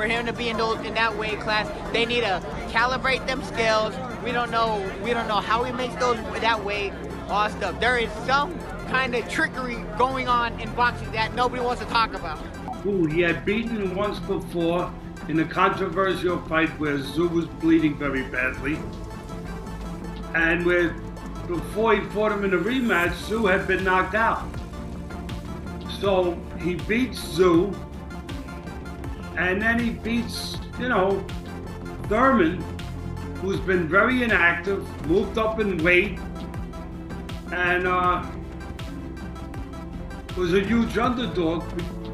for him to be in that weight class. They need to calibrate them scales. We don't know how he makes that weight, all stuff. There is some kind of trickery going on in boxing that nobody wants to talk about. Ooh, he had beaten him once before in a controversial fight where Tszyu was bleeding very badly. And before he fought him in a rematch, Tszyu had been knocked out. So he beats Tszyu, and then he beats, Thurman, who's been very inactive, moved up in weight, and was a huge underdog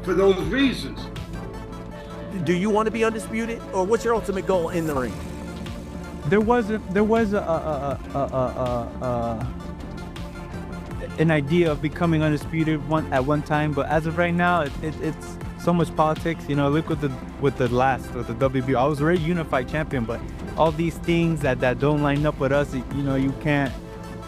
for those reasons. Do you want to be undisputed, or what's your ultimate goal in the ring? There was an idea of becoming undisputed at one time, but as of right now, it's so much politics. Look with the WBO. I was already unified champion, but all these things that don't line up with us, you can't.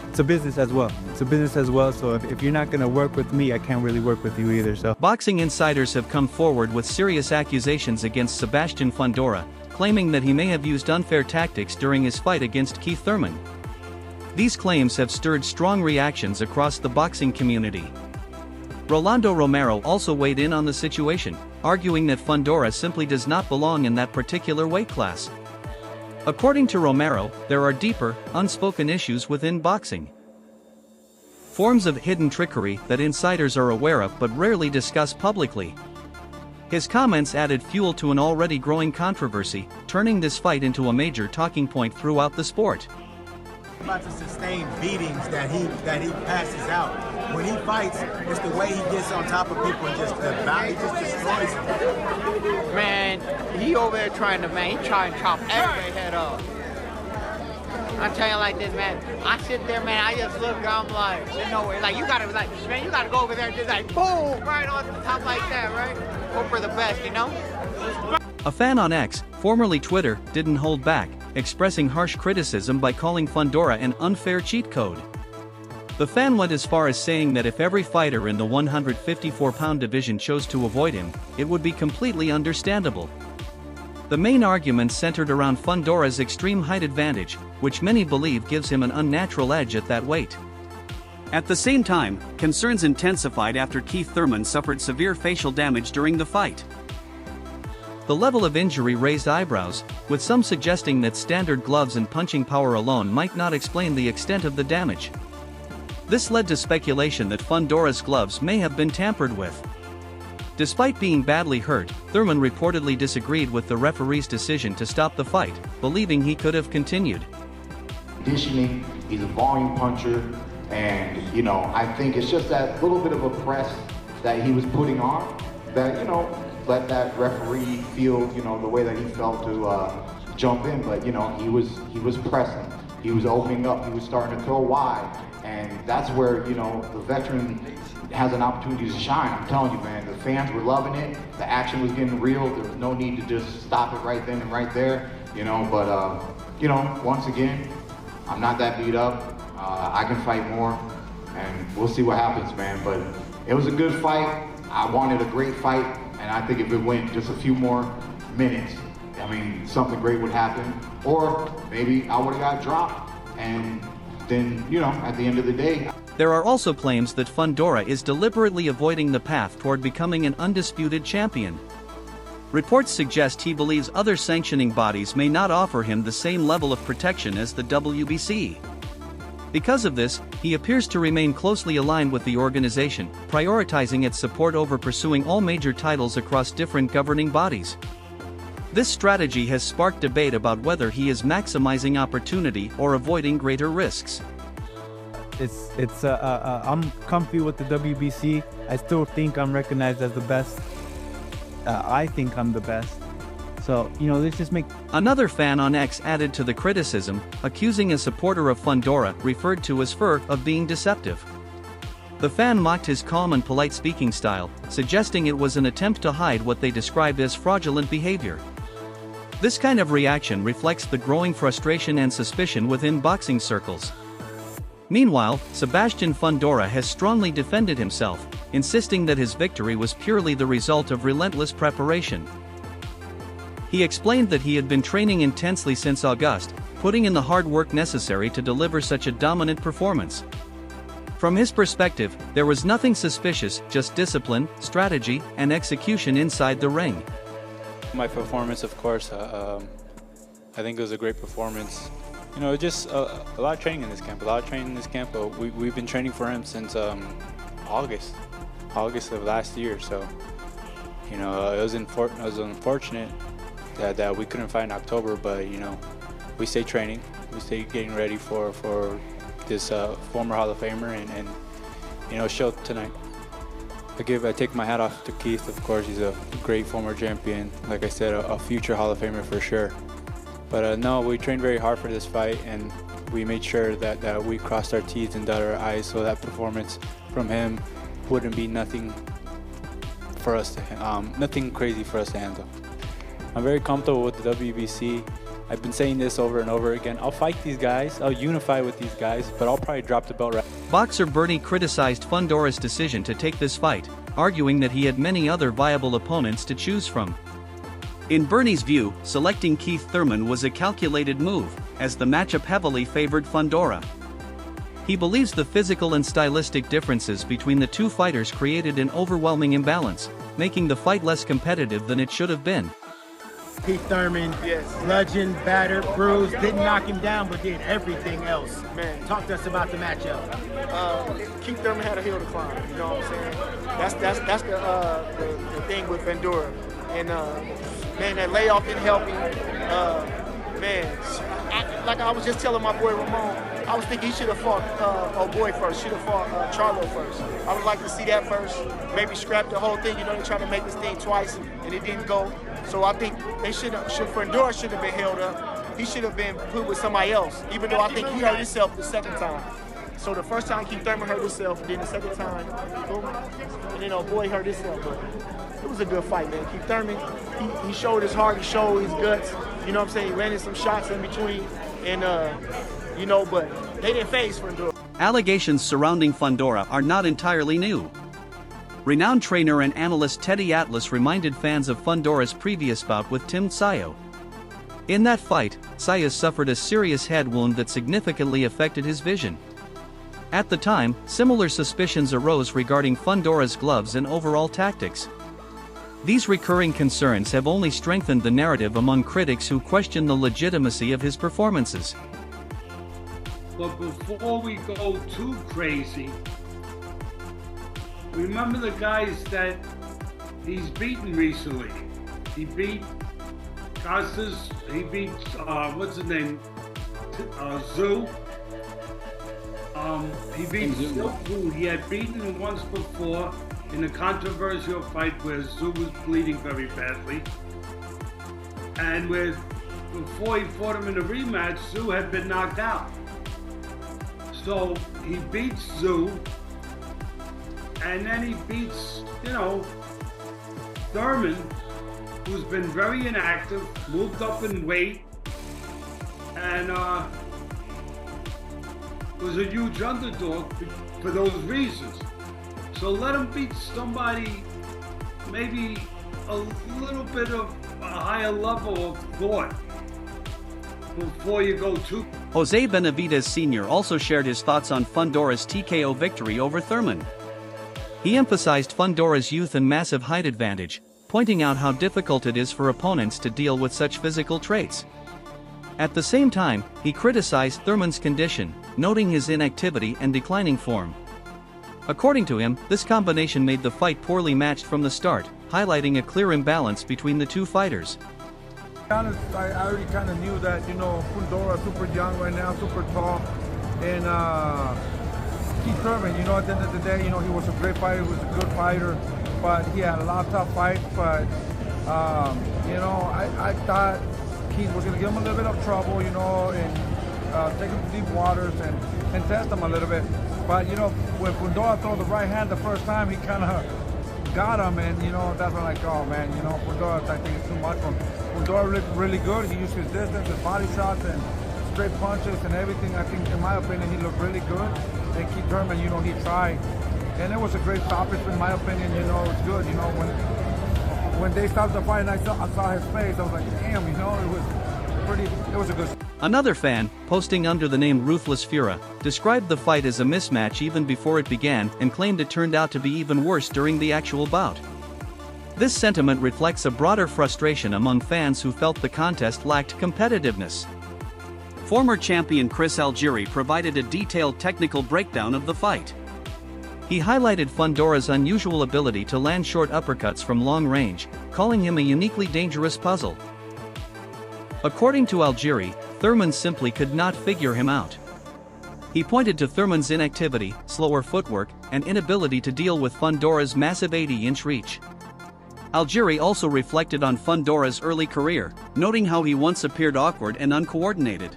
It's a business as well. So if you're not gonna work with me, I can't really work with you either. So boxing insiders have come forward with serious accusations against Sebastian Fundora, claiming that he may have used unfair tactics during his fight against Keith Thurman. These claims have stirred strong reactions across the boxing community. Rolando Romero also weighed in on the situation, arguing that Fundora simply does not belong in that particular weight class. According to Romero, there are deeper, unspoken issues within boxing. Forms of hidden trickery that insiders are aware of but rarely discuss publicly. His comments added fuel to an already growing controversy, turning this fight into a major talking point throughout the sport. About the sustained beatings that he passes out. When he fights, it's the way he gets on top of people and just destroys them. Man, he over there trying to chop every head off. I'm telling you like this, man. I sit there, man, I just look, I'm like, there's no way. Like, you gotta go over there and just like, boom, right on the top like that, right? Hope for the best, A fan on X, formerly Twitter, didn't hold back, expressing harsh criticism by calling Fundora an unfair cheat code. The fan went as far as saying that if every fighter in the 154-pound division chose to avoid him, it would be completely understandable. The main argument centered around Fundora's extreme height advantage, which many believe gives him an unnatural edge at that weight. At the same time, concerns intensified after Keith Thurman suffered severe facial damage during the fight. The level of injury raised eyebrows, with some suggesting that standard gloves and punching power alone might not explain the extent of the damage. This led to speculation that Fundora's gloves may have been tampered with. Despite being badly hurt, Thurman reportedly disagreed with the referee's decision to stop the fight, believing he could have continued. Conditioning, he's a volume puncher, and I think it's just that little bit of a press that he was putting on that, let that referee feel, the way that he felt to jump in. But, he was pressing, he was opening up, he was starting to throw wide, and that's where, the veteran has an opportunity to shine. I'm telling you, man, the fans were loving it, the action was getting real, there was no need to just stop it right then and right there, but, once again, I'm not that beat up, I can fight more, and we'll see what happens, man, but it was a good fight. I wanted a great fight, and I think if it went just a few more minutes, something great would happen, or maybe I would have got dropped, and then, at the end of the day. There are also claims that Fundora is deliberately avoiding the path toward becoming an undisputed champion. Reports suggest he believes other sanctioning bodies may not offer him the same level of protection as the WBC. Because of this, he appears to remain closely aligned with the organization, prioritizing its support over pursuing all major titles across different governing bodies. This strategy has sparked debate about whether he is maximizing opportunity or avoiding greater risks. I'm comfy with the WBC. I still think I'm recognized as the best. I think I'm the best. So, let's just make... Another fan on X added to the criticism, accusing a supporter of Fundora, referred to as Fur, of being deceptive. The fan mocked his calm and polite speaking style, suggesting it was an attempt to hide what they described as fraudulent behavior. This kind of reaction reflects the growing frustration and suspicion within boxing circles. Meanwhile, Sebastian Fundora has strongly defended himself, insisting that his victory was purely the result of relentless preparation. He explained that he had been training intensely since August, putting in the hard work necessary to deliver such a dominant performance. From his perspective, there was nothing suspicious, just discipline, strategy, and execution inside the ring. My performance, of course, I think it was a great performance. You know, just a lot of training in this camp, but we've been training for him since August of last year. So, you know, it was unfortunate that we couldn't fight in October, but, you know, we stay training, we stay getting ready for this former Hall of Famer and you know, show tonight. I take my hat off to Keith. Of course, he's a great former champion. Like I said, a future Hall of Famer for sure. But no, we trained very hard for this fight, and we made sure that we crossed our T's and dotted our I's, so that performance from him wouldn't be nothing for us to, nothing crazy for us to handle. I'm very comfortable with the WBC. I've been saying this over and over again. I'll fight these guys, I'll unify with these guys, but I'll probably drop the belt right. Boxer Bernie criticized Fundora's decision to take this fight, arguing that he had many other viable opponents to choose from. In Bernie's view, selecting Keith Thurman was a calculated move, as the matchup heavily favored Fundora. He believes the physical and stylistic differences between the two fighters created an overwhelming imbalance, making the fight less competitive than it should have been. Keith Thurman, bludgeoned, battered, bruised, didn't knock him down, but did everything else. Man, talk to us about the matchup. Keith Thurman had a hill to climb. You know what I'm saying? That's the thing with Fundora. And man, that layoff didn't help him. Like I was just telling my boy Ramon, I was thinking he should have fought old boy first. Should have fought Charlo first. I would like to see that first. Maybe scrap the whole thing. You know, they tried to make this thing twice and it didn't go. So I think they Fundora should have been held up. He should have been put with somebody else, even though I think he hurt himself the second time. So the first time Keith Thurman hurt himself, and then the second time, boom, and then old boy hurt himself. But it was a good fight, man. Keith Thurman, he showed his heart, he showed his guts. You know what I'm saying? He landed some shots in between, and you know, but they didn't face Fundora. Allegations surrounding Fundora are not entirely new. Renowned trainer and analyst Teddy Atlas reminded fans of Fundora's previous bout with Tim Tszyu. In that fight, Tszyu suffered a serious head wound that significantly affected his vision. At the time, similar suspicions arose regarding Fundora's gloves and overall tactics. These recurring concerns have only strengthened the narrative among critics who question the legitimacy of his performances. But before we go too crazy, remember the guys that he's beaten recently. He beat Costas, he beat, what's his name, Zoo. He beat Zoo, who he had beaten him once before in a controversial fight where Zoo was bleeding very badly. And before he fought him in a rematch, Zoo had been knocked out. So he beats Zoo, and then he beats, you know, Thurman, who's been very inactive, moved up in weight, and was a huge underdog for those reasons. So let him beat somebody maybe a little bit of a higher level of thought before you go too. Jose Benavidez Sr. also shared his thoughts on Fundora's TKO victory over Thurman. He emphasized Fundora's youth and massive height advantage, pointing out how difficult it is for opponents to deal with such physical traits. At the same time, he criticized Thurman's condition, noting his inactivity and declining form. According to him, this combination made the fight poorly matched from the start, highlighting a clear imbalance between the two fighters. I already kind of knew that, you know, Fundora super young right now, super tall, and Keith Thurman, you know, at the end of the day, you know, he was a great fighter, he was a good fighter, but he had a lot of tough fights, but, you know, I thought Keith was going to give him a little bit of trouble, you know, and take him to deep waters and test him a little bit. But, you know, when Fundora threw the right hand the first time, he kind of got him, and, you know, that's when I like, oh, man, you know, Fundora, I think it's too much for him. Fundora looked really good. He used his distance, his body shots, and straight punches and everything. I think, in my opinion, he looked really good. And Keith Thurman, you know, he tried. And it was a great stoppage, in my opinion, you know, it's good. You know, when when they stopped the fight and I saw his face, I was like, damn, you know, it was a good. Another fan, posting under the name Ruthless Fura, described the fight as a mismatch even before it began and claimed it turned out to be even worse during the actual bout. This sentiment reflects a broader frustration among fans who felt the contest lacked competitiveness. Former champion Chris Algieri provided a detailed technical breakdown of the fight. He highlighted Fundora's unusual ability to land short uppercuts from long range, calling him a uniquely dangerous puzzle. According to Algieri, Thurman simply could not figure him out. He pointed to Thurman's inactivity, slower footwork, and inability to deal with Fundora's massive 80-inch reach. Algieri also reflected on Fundora's early career, noting how he once appeared awkward and uncoordinated.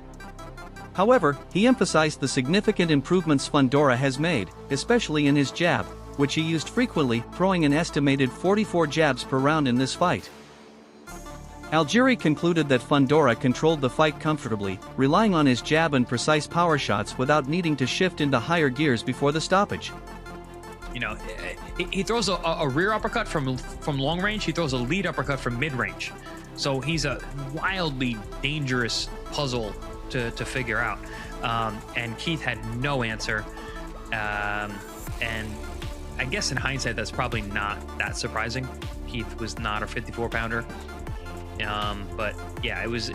However, he emphasized the significant improvements Fundora has made, especially in his jab, which he used frequently, throwing an estimated 44 jabs per round in this fight. Algieri concluded that Fundora controlled the fight comfortably, relying on his jab and precise power shots without needing to shift into higher gears before the stoppage. You know, he throws a rear uppercut from long range, he throws a lead uppercut from mid-range. So he's a wildly dangerous puzzle to figure out. And Keith had no answer. And I guess in hindsight, that's probably not that surprising. Keith was not a 54-pounder. But yeah, it was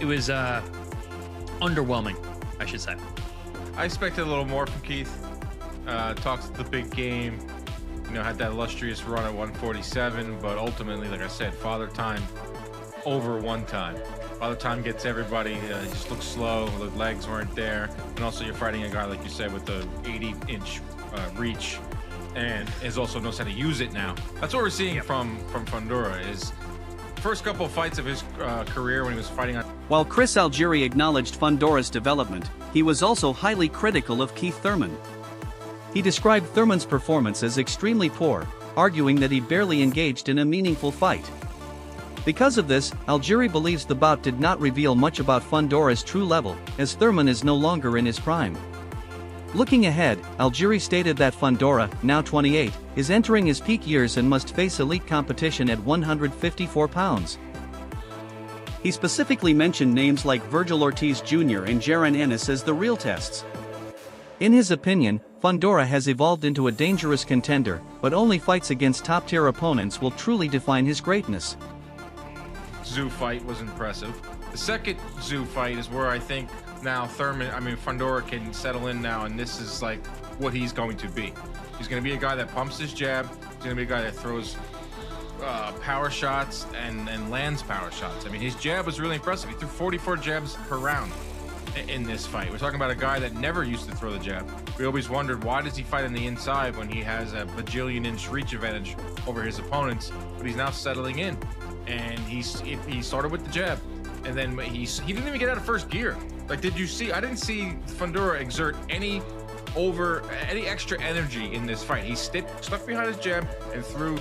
underwhelming, I should say. I expected a little more from Keith. Talks the big game, you know, had that illustrious run at 147, but ultimately, like I said, Father Time over one time. Father Time gets everybody, just looks slow, the legs weren't there, and also you're fighting a guy, like you said, with the 80-inch reach, and is also knows how to use it now. That's what we're seeing from Fundora, is first couple of fights of his career when he was fighting on. While Chris Algieri acknowledged Fundora's development, he was also highly critical of Keith Thurman. He described Thurman's performance as extremely poor, arguing that he barely engaged in a meaningful fight. Because of this, Algieri believes the bout did not reveal much about Fundora's true level, as Thurman is no longer in his prime. Looking ahead, Algieri stated that Fundora, now 28, is entering his peak years and must face elite competition at 154 pounds. He specifically mentioned names like Virgil Ortiz Jr. and Jaron Ennis as the real tests. In his opinion, Fundora has evolved into a dangerous contender, but only fights against top-tier opponents will truly define his greatness. Zoo fight was impressive. The second Zoo fight is where I think now Fundora can settle in now, and this is like what he's going to be. He's going to be a guy that pumps his jab. He's going to be a guy that throws power shots and lands power shots. I mean, his jab was really impressive. He threw 44 jabs per round in this fight. We're talking about a guy that never used to throw the jab. We always wondered, why does he fight on the inside when he has a bajillion-inch reach advantage over his opponents? But he's now settling in, and he started with the jab, and then he didn't even get out of first gear. Like, did you see? I didn't see Fundora exert any extra energy in this fight. He stuck behind his jab and threw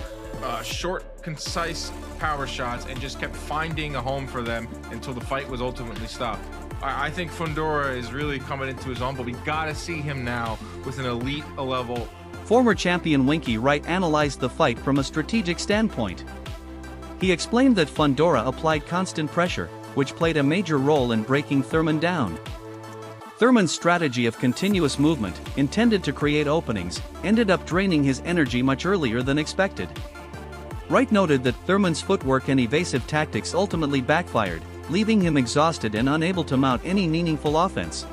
short, concise power shots and just kept finding a home for them until the fight was ultimately stopped. I think Fundora is really coming into his own, but we gotta see him now with an elite level. Former champion Winky Wright analyzed the fight from a strategic standpoint. He explained that Fundora applied constant pressure, which played a major role in breaking Thurman down. Thurman's strategy of continuous movement, intended to create openings, ended up draining his energy much earlier than expected. Wright noted that Thurman's footwork and evasive tactics ultimately backfired, leaving him exhausted and unable to mount any meaningful offense.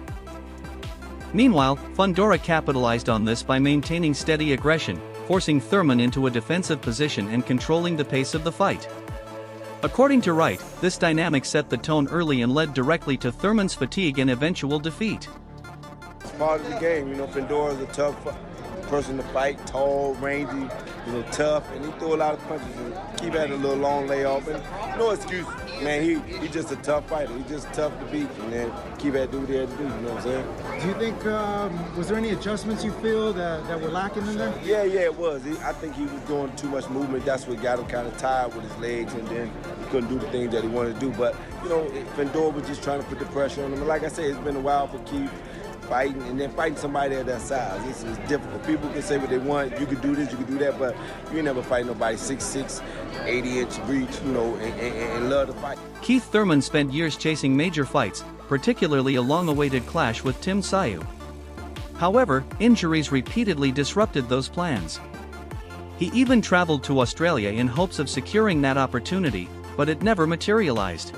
Meanwhile, Fundora capitalized on this by maintaining steady aggression, forcing Thurman into a defensive position and controlling the pace of the fight. According to Wright, this dynamic set the tone early and led directly to Thurman's fatigue and eventual defeat. It's part of the game, you know. Fundora's a tough person to fight, tall, rangy, you know, tough, and he threw a lot of punches and Keith had a little long layoff, and no excuse, man, he's just a tough fighter. He's just tough to beat, and then Keith had to do what he had to do, you know what I'm saying? Do you think, was there any adjustments you feel that were lacking in there? Yeah, it was. I think he was doing too much movement. That's what got him kind of tired with his legs, and then he couldn't do the things that he wanted to do. But, you know, Fundora was just trying to put the pressure on him. And like I said, it's been a while for Keith. fighting, and then fighting somebody at that size. This is difficult. People can say what they want. You can do this, you can do that, but you never fight nobody 6'6", 80-inch reach, you know, and love to fight. Keith Thurman spent years chasing major fights, particularly a long-awaited clash with Tim Tszyu. However, injuries repeatedly disrupted those plans. He even traveled to Australia in hopes of securing that opportunity, but it never materialized.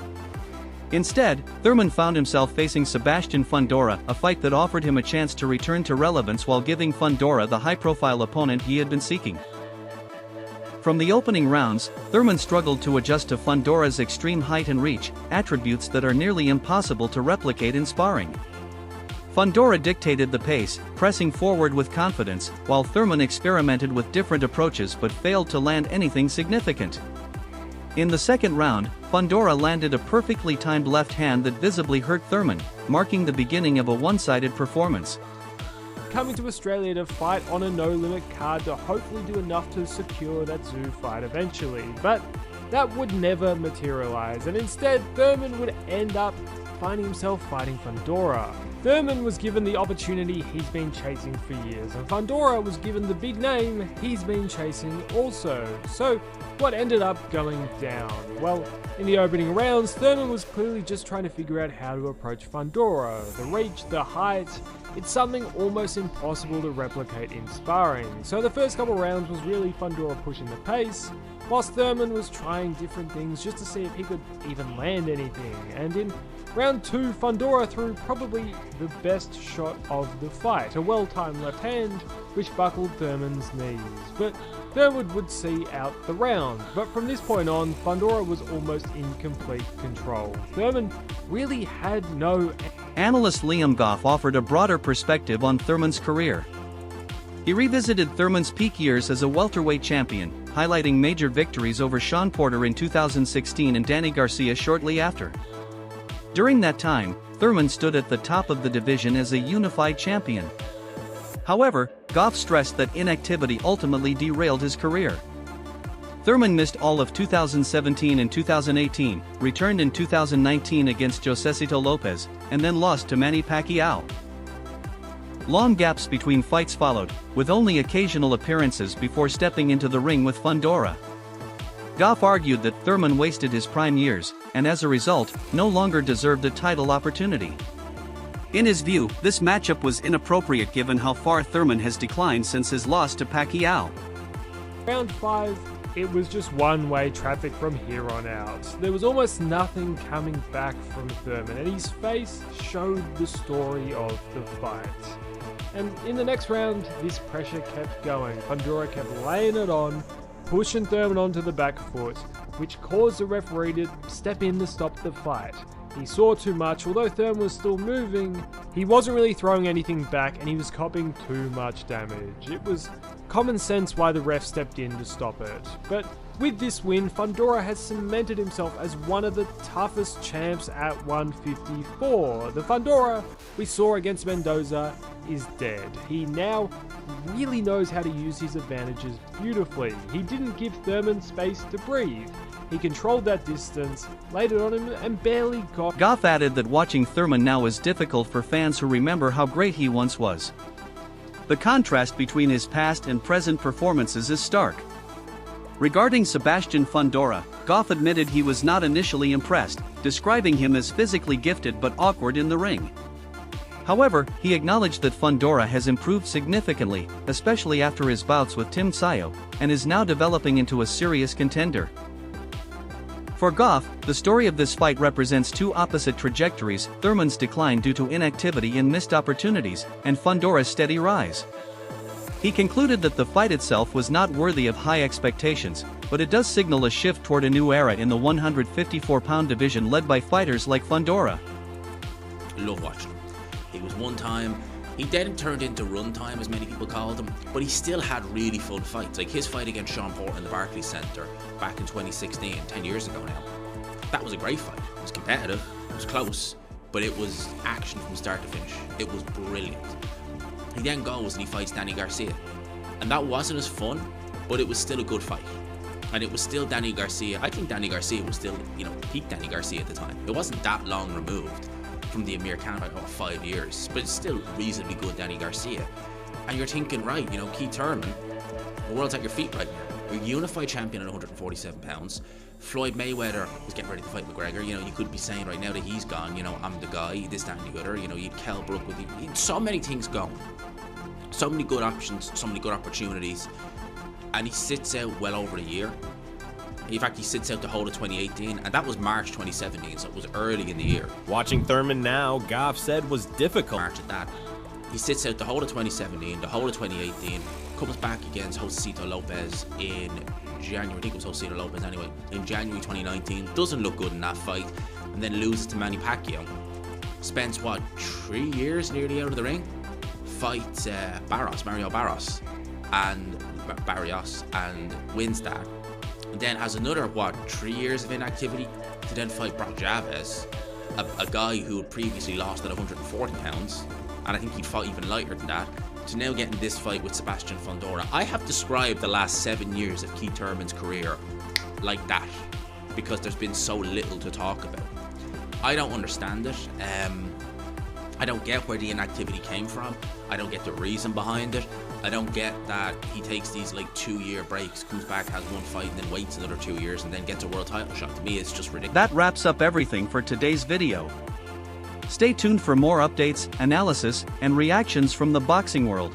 Instead, Thurman found himself facing Sebastian Fundora, a fight that offered him a chance to return to relevance while giving Fundora the high-profile opponent he had been seeking. From the opening rounds, Thurman struggled to adjust to Fundora's extreme height and reach, attributes that are nearly impossible to replicate in sparring. Fundora dictated the pace, pressing forward with confidence, while Thurman experimented with different approaches but failed to land anything significant. In the second round, Fundora landed a perfectly timed left hand that visibly hurt Thurman, marking the beginning of a one-sided performance. Coming to Australia to fight on a no-limit card to hopefully do enough to secure that Tszyu fight eventually, but that would never materialize, and instead Thurman would end up finding himself fighting Fundora. Thurman was given the opportunity he's been chasing for years, and Fundora was given the big name he's been chasing also. So, what ended up going down? Well, in the opening rounds, Thurman was clearly just trying to figure out how to approach Fundora. The reach, the height, it's something almost impossible to replicate in sparring. So the first couple rounds was really Fundora pushing the pace, whilst Thurman was trying different things just to see if he could even land anything. And in round 2, Fundora threw probably the best shot of the fight, a well-timed left hand which buckled Thurman's knees. But Thurman would see out the round, but from this point on, Fundora was almost in complete control. Thurman really had no... Analyst Liam Goff offered a broader perspective on Thurman's career. He revisited Thurman's peak years as a welterweight champion, highlighting major victories over Sean Porter in 2016 and Danny Garcia shortly after. During that time, Thurman stood at the top of the division as a unified champion. However, Goff stressed that inactivity ultimately derailed his career. Thurman missed all of 2017 and 2018, returned in 2019 against Josesito Lopez, and then lost to Manny Pacquiao. Long gaps between fights followed, with only occasional appearances before stepping into the ring with Fundora. Goff argued that Thurman wasted his prime years, and as a result, no longer deserved a title opportunity. In his view, this matchup was inappropriate given how far Thurman has declined since his loss to Pacquiao. Round 5, it was just one-way traffic from here on out. There was almost nothing coming back from Thurman, and his face showed the story of the fight. And in the next round, this pressure kept going. Fundora kept laying it on, pushing Thurman onto the back foot, which caused the referee to step in to stop the fight. He saw too much. Although Thurman was still moving, he wasn't really throwing anything back, and he was copping too much damage. It was common sense why the ref stepped in to stop it. But with this win, Fundora has cemented himself as one of the toughest champs at 154. The Fundora we saw against Mendoza is dead. He now really knows how to use his advantages beautifully. He didn't give Thurman space to breathe. He controlled that distance, laid it on him, and barely got... Goff added that watching Thurman now is difficult for fans who remember how great he once was. The contrast between his past and present performances is stark. Regarding Sebastian Fundora, Goff admitted he was not initially impressed, describing him as physically gifted but awkward in the ring. However, he acknowledged that Fundora has improved significantly, especially after his bouts with Tim Tszyu, and is now developing into a serious contender. For Goff, the story of this fight represents two opposite trajectories: Thurman's decline due to inactivity and missed opportunities, and Fundora's steady rise. He concluded that the fight itself was not worthy of high expectations, but it does signal a shift toward a new era in the 154-pound division led by fighters like Fundora. Love watching him. He was one time, he then turned into run time, as many people called him, but he still had really fun fights. Like his fight against Sean Porter in the Barclays Centre back in 2016, 10 years ago now. That was a great fight. It was competitive, it was close, but it was action from start to finish. It was brilliant. He then goes and he fights Danny Garcia. And that wasn't as fun, but it was still a good fight. And it was still Danny Garcia. I think Danny Garcia was still, peak Danny Garcia at the time. It wasn't that long removed. from the Amir Khan fight, 5 years, but it's still reasonably good Danny Garcia. And you're thinking, right, you know, Keith Thurman, the world's at your feet right now. You're unified champion at 147 pounds. Floyd Mayweather was getting ready to fight McGregor. You know, you could be saying right now that he's gone, you know, I'm the guy, this, that, and the other. You know, you'd Kell Brook with you. So many things going. So many good options, so many good opportunities. And he sits out well over a year. In fact, he sits out the whole of 2018, and that was March 2017, so it was early in the year. Watching Thurman now, Goff said was difficult. March of that. He sits out the whole of 2017, the whole of 2018, comes back against Josecito Lopez in January. I think it was Josecito Lopez anyway. In January 2019, doesn't look good in that fight, and then loses to Manny Pacquiao. Spends, what, 3 years nearly out of the ring? Fights Mario Barrios, and wins that. And then has another, 3 years of inactivity to then fight Brock Javez, a guy who had previously lost at 140 pounds, and I think he'd fought even lighter than that, to now getting this fight with Sebastian Fundora. I have described the last 7 years of Keith Thurman's career like that, because there's been so little to talk about. I don't understand it. I don't get where the inactivity came from. I don't get the reason behind it. I don't get that he takes these like 2-year breaks, comes back, has one fight, and then waits another 2 years and then gets a world title shot. To me, it's just ridiculous. That wraps up everything for today's video. Stay tuned for more updates, analysis, and reactions from the boxing world.